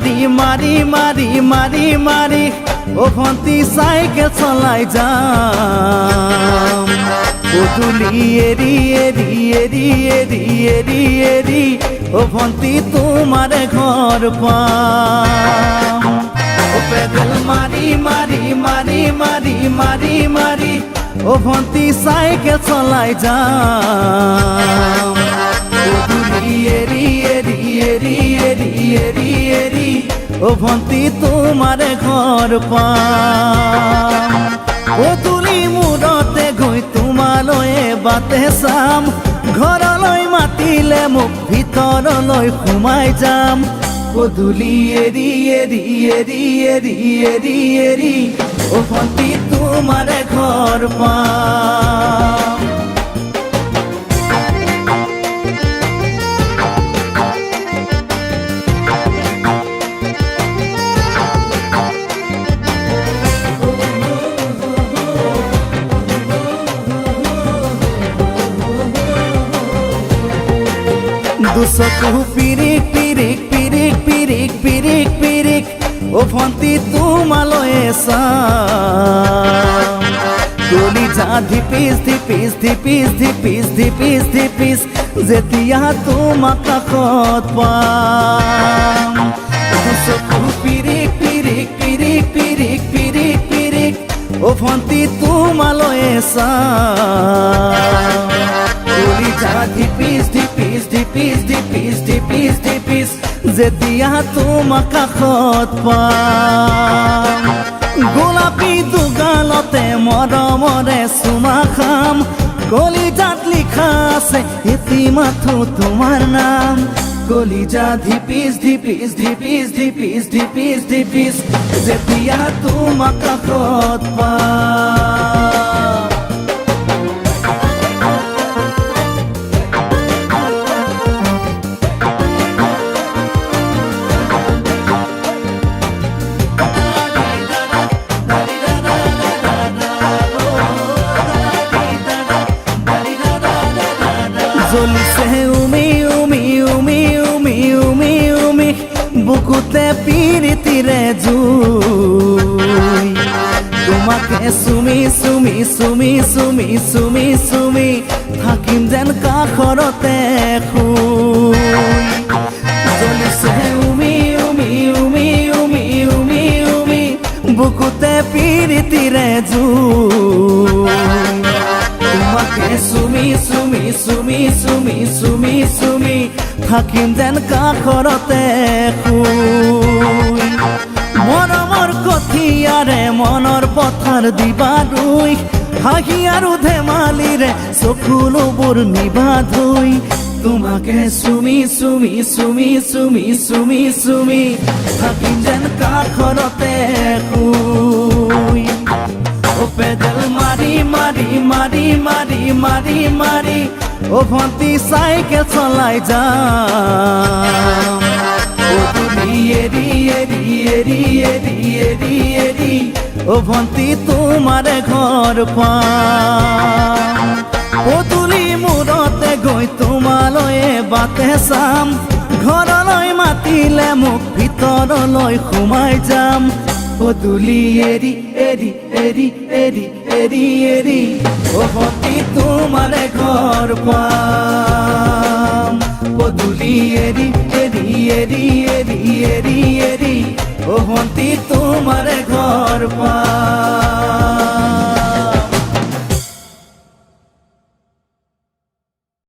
মারি মারি মারি মারি মারি ও ভন্তি সাইকেল চলাই যাম পদূলি এরি এরি এরি এরি এরি এরি ও ভন্তি তোমার ঘর পাম ও পেডেল মারি মারি মারি মারি মারি মারি ও ভন্তি সাইকেল চলাই যাম পদূলি এরি এরি এরি এরি এরি এরি ও ভন্তি তোমার ঘর পাম পদূলি মূৰতে গৈ তোমালৈয়ে বাটে চাম ঘৰলৈ মাতিলে মোক ভিতৰলৈ সোমাই যাম পদূলি এৰি এৰি এৰি এৰি এৰি এৰি ও ভন্তি তোমাৰ ঘৰ পাম দুচকু পিৰিক পিৰিক পিৰিক পিৰিক পিৰিক পিৰিক ও ভন্তি তোমালৈয়ে চাম কলিজা ধিপিচ ধিপিচ ধিপিচ ধিপিচ ধিপিচ ধিপিচ যেতিয়া তোমাক কাষত পাম দুচকু পিৰিক পিৰিক পিৰিক পিৰিক পিৰিক পিৰিক ও ভন্তি তোমালৈয়ে চাম কলিজা ধিপিচ ধিপিচ ধিপিচ ধিপিচ ধিপিচ ধিপিচ যেতিয়া তোমাক কাষত পাম গোলাপী দুগালতে মৰমৰে চুমা খাম কলিজাত লিখা আছে এটি মাথো তোমাৰ নাম কলিজা ধিপিচ ধিপিচ ধিপিচ ধিপিচ ধিপিচ ধিপিচ যেতিয়া তোমাক কাষত পাম জ্বলিছে উমি উমি উমি উমি উমি উমি বুকুতে পিৰিতিৰে জুই তোমাকে চুমি চুমি চুমি চুমি চুমি চুমি থাকিম যেন কাষৰতে শুই জ্বলিছে উমি উমি উমি উমি উমি উমি বুকুতে পিৰিতিৰে জুই তোমাকে চুমি চুমি চুমি চুমি চুমি চুমি থাকিম যেন কাষৰতে শুই মৰমৰ কঠিয়াৰে মনৰ পথাৰ দিবা ৰুই হাঁহি আৰু ধেমালিৰে চকুলোবোৰ নিবা ধুই তোমাকে চুমি চুমি চুমি চুমি চুমি চুমি থাকিম যেন কাষৰতে শুই ও পেডেল মারি মারি মারি মারি মারি মারি ও ভন্তি সাইকেল চলাই যাম পদূলি এরি এরি এরি এরি এরি এরি ও ভন্তি তোমাৰ ঘৰ পাম পদূলি মূৰতে গৈ তোমালৈয়ে বাটে চাম ঘৰলৈ মাতিলে মোক ভিতৰলৈ সোমাই যাম পদূলি এৰি এৰি এৰি এৰি এৰি এৰি ও ভন্তি তোমাৰ ঘৰ পাম পদূলি এৰি এৰি এৰি এৰি এৰি এৰি ও ভন্তি তোমাৰ ঘৰ পাম